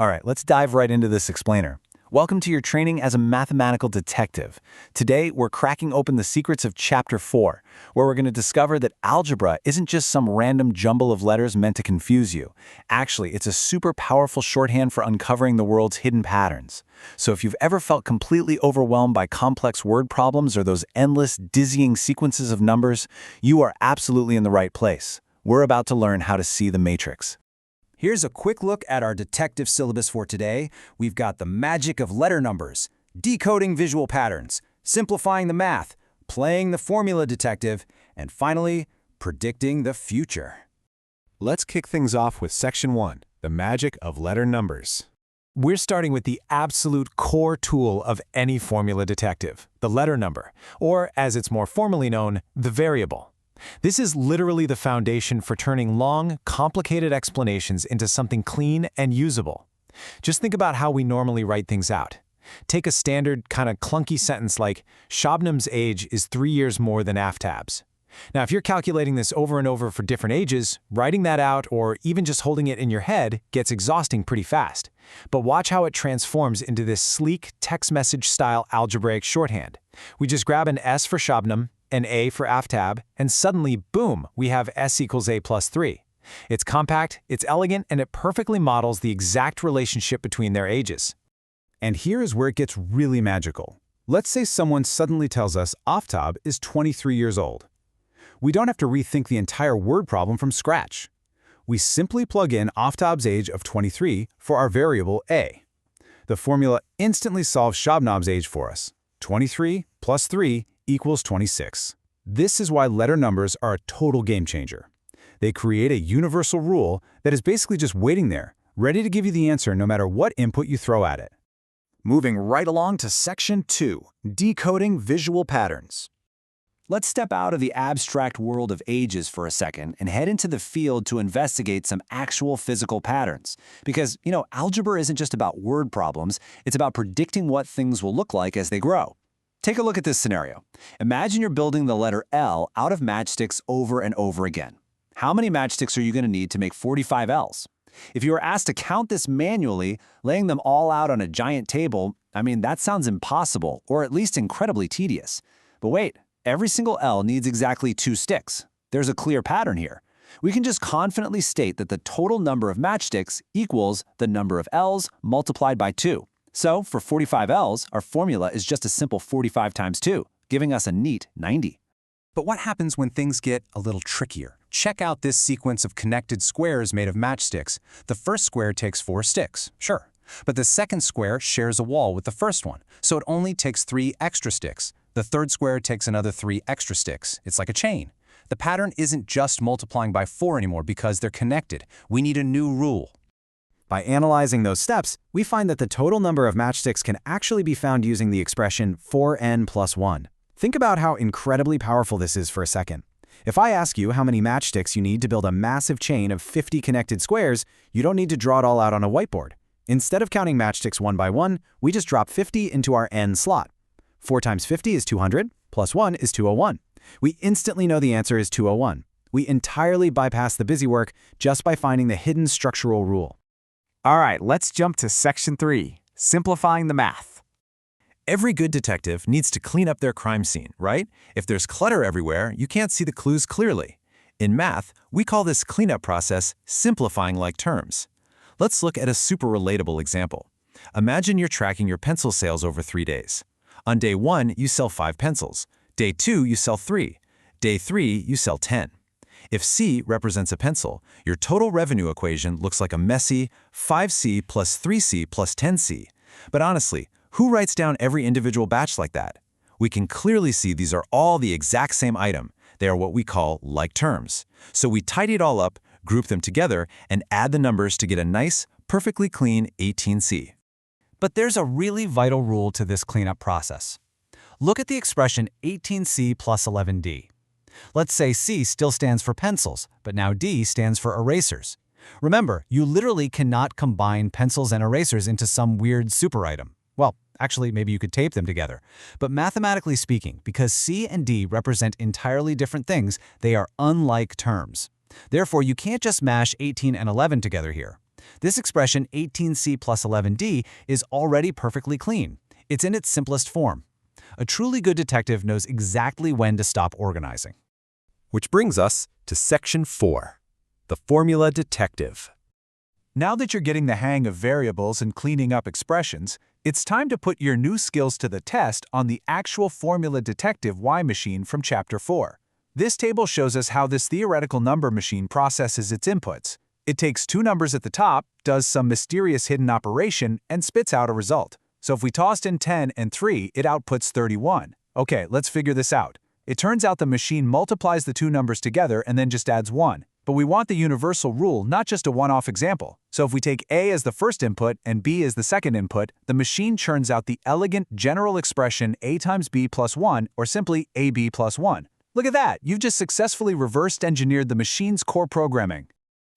All right, let's dive right into this explainer. Welcome to your training as a mathematical detective. Today, we're cracking open the secrets of Chapter 4, where we're going to discover that algebra isn't just some random jumble of letters meant to confuse you. Actually, it's a super powerful shorthand for uncovering the world's hidden patterns. So if you've ever felt completely overwhelmed by complex word problems or those endless, dizzying sequences of numbers, you are absolutely in the right place. We're about to learn how to see the matrix. Here's a quick look at our detective syllabus for today. We've got the magic of letter numbers, decoding visual patterns, simplifying the math, playing the formula detective, and finally, predicting the future. Let's kick things off with Section 1, the magic of letter numbers. We're starting with the absolute core tool of any formula detective, the letter number, or as it's more formally known, the variable. This is literally the foundation for turning long, complicated explanations into something clean and usable. Just think about how we normally write things out. Take a standard, kind of clunky sentence like, Shabnam's age is 3 years more than Aftab's. Now, if you're calculating this over and over for different ages, writing that out or even just holding it in your head gets exhausting pretty fast. But watch how it transforms into this sleek, text message-style algebraic shorthand. We just grab an S for Shabnam, an A for Aftab, and suddenly, boom, we have S equals A plus 3. It's compact, it's elegant, and it perfectly models the exact relationship between their ages. And here is where it gets really magical. Let's say someone suddenly tells us Aftab is 23 years old. We don't have to rethink the entire word problem from scratch. We simply plug in Aftab's age of 23 for our variable A. The formula instantly solves Shabnam's age for us. 23 plus 3 equals 26. This is why letter numbers are a total game changer. They create a universal rule that is basically just waiting there, ready to give you the answer no matter what input you throw at it. Moving right along to Section 2, decoding visual patterns. Let's step out of the abstract world of ages for a second and head into the field to investigate some actual physical patterns. Because, algebra isn't just about word problems, it's about predicting what things will look like as they grow. Take a look at this scenario. Imagine you're building the letter L out of matchsticks over and over again. How many matchsticks are you going to need to make 45 L's? If you were asked to count this manually, laying them all out on a giant table, that sounds impossible, or at least incredibly tedious. But wait, every single L needs exactly 2 sticks. There's a clear pattern here. We can just confidently state that the total number of matchsticks equals the number of L's multiplied by 2. So, for 45 L's, our formula is just a simple 45 times 2, giving us a neat 90. But what happens when things get a little trickier? Check out this sequence of connected squares made of matchsticks. The first square takes 4 sticks, sure. But the second square shares a wall with the first one, so it only takes 3 extra sticks. The third square takes another 3 extra sticks. It's like a chain. The pattern isn't just multiplying by 4 anymore because they're connected. We need a new rule. By analyzing those steps, we find that the total number of matchsticks can actually be found using the expression 4n plus 1. Think about how incredibly powerful this is for a second. If I ask you how many matchsticks you need to build a massive chain of 50 connected squares, you don't need to draw it all out on a whiteboard. Instead of counting matchsticks one by one, we just drop 50 into our n slot. 4 times 50 is 200, plus 1 is 201. We instantly know the answer is 201. We entirely bypass the busy work just by finding the hidden structural rule. All right, let's jump to Section 3, simplifying the math. Every good detective needs to clean up their crime scene, right? If there's clutter everywhere, you can't see the clues clearly. In math, we call this cleanup process simplifying like terms. Let's look at a super relatable example. Imagine you're tracking your pencil sales over 3 days. On day 1, you sell 5 pencils. Day 2, you sell 3. Day 3, you sell 10. If C represents a pencil, your total revenue equation looks like a messy 5C plus 3C plus 10C. But honestly, who writes down every individual batch like that? We can clearly see these are all the exact same item. They are what we call like terms. So we tidy it all up, group them together, and add the numbers to get a nice, perfectly clean 18C. But there's a really vital rule to this cleanup process. Look at the expression 18C plus 11D. Let's say C still stands for pencils, but now D stands for erasers. Remember, you literally cannot combine pencils and erasers into some weird super item. Well, actually, maybe you could tape them together. But mathematically speaking, because C and D represent entirely different things, they are unlike terms. Therefore, you can't just mash 18 and 11 together here. This expression 18c plus 11d is already perfectly clean. It's in its simplest form. A truly good detective knows exactly when to stop organizing. Which brings us to Section 4, the Formula Detective. Now that you're getting the hang of variables and cleaning up expressions, it's time to put your new skills to the test on the actual Formula Detective Y machine from Chapter 4. This table shows us how this theoretical number machine processes its inputs. It takes two numbers at the top, does some mysterious hidden operation, and spits out a result. So if we tossed in 10 and 3, it outputs 31. Okay, let's figure this out. It turns out the machine multiplies the two numbers together and then just adds 1. But we want the universal rule, not just a one-off example. So if we take A as the first input and B as the second input, the machine churns out the elegant general expression A times B plus 1, or simply AB plus 1. Look at that! You've just successfully reversed engineered the machine's core programming.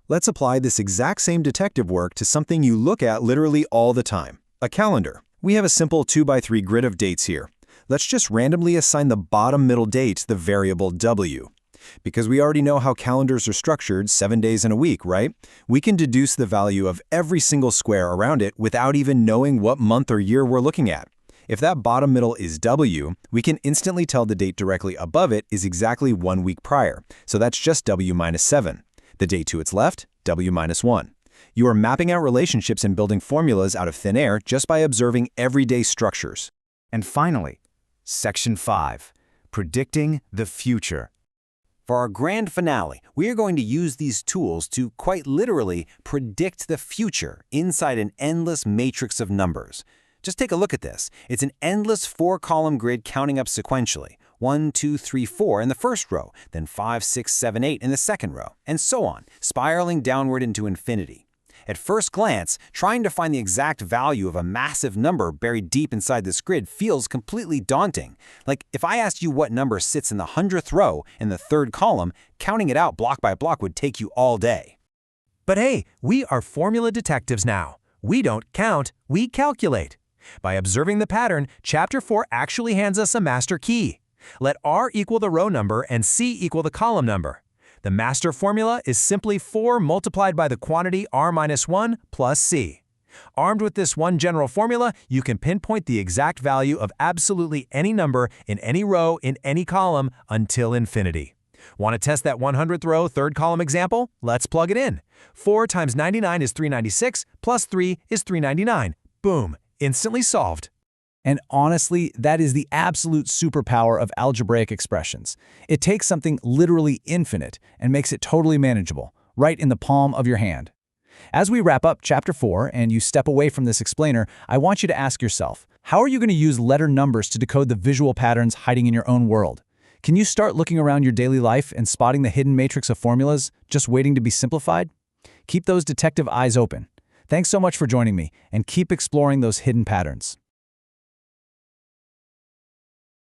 Let's apply this exact same detective work to something you look at literally all the time, a calendar. We have a simple 2x3 grid of dates here. Let's just randomly assign the bottom middle date to the variable W. Because we already know how calendars are structured, 7 days in a week, right? We can deduce the value of every single square around it without even knowing what month or year we're looking at. If that bottom middle is W, we can instantly tell the date directly above it is exactly 1 week prior, so that's just W minus 7. The date to its left, W minus 1. You are mapping out relationships and building formulas out of thin air just by observing everyday structures. And finally, Section 5, Predicting the Future. For our grand finale, we are going to use these tools to quite literally predict the future inside an endless matrix of numbers. Just take a look at this. It's an endless 4-column grid counting up sequentially. 1, 2, 3, 4 in the first row, then 5, 6, 7, 8 in the second row, and so on, spiraling downward into infinity. At first glance, trying to find the exact value of a massive number buried deep inside this grid feels completely daunting. Like if I asked you what number sits in the 100th row in the third column, counting it out block by block would take you all day. But hey, we are formula detectives now. We don't count, we calculate. By observing the pattern, Chapter 4 actually hands us a master key. Let R equal the row number and C equal the column number. The master formula is simply 4 multiplied by the quantity R minus 1 plus C. Armed with this one general formula, you can pinpoint the exact value of absolutely any number in any row in any column until infinity. Want to test that 100th row third column example? Let's plug it in. 4 times 99 is 396, plus 3 is 399. Boom, instantly solved. And honestly, that is the absolute superpower of algebraic expressions. It takes something literally infinite and makes it totally manageable, right in the palm of your hand. As we wrap up Chapter 4 and you step away from this explainer, I want you to ask yourself, how are you going to use letter numbers to decode the visual patterns hiding in your own world? Can you start looking around your daily life and spotting the hidden matrix of formulas just waiting to be simplified? Keep those detective eyes open. Thanks so much for joining me, and keep exploring those hidden patterns.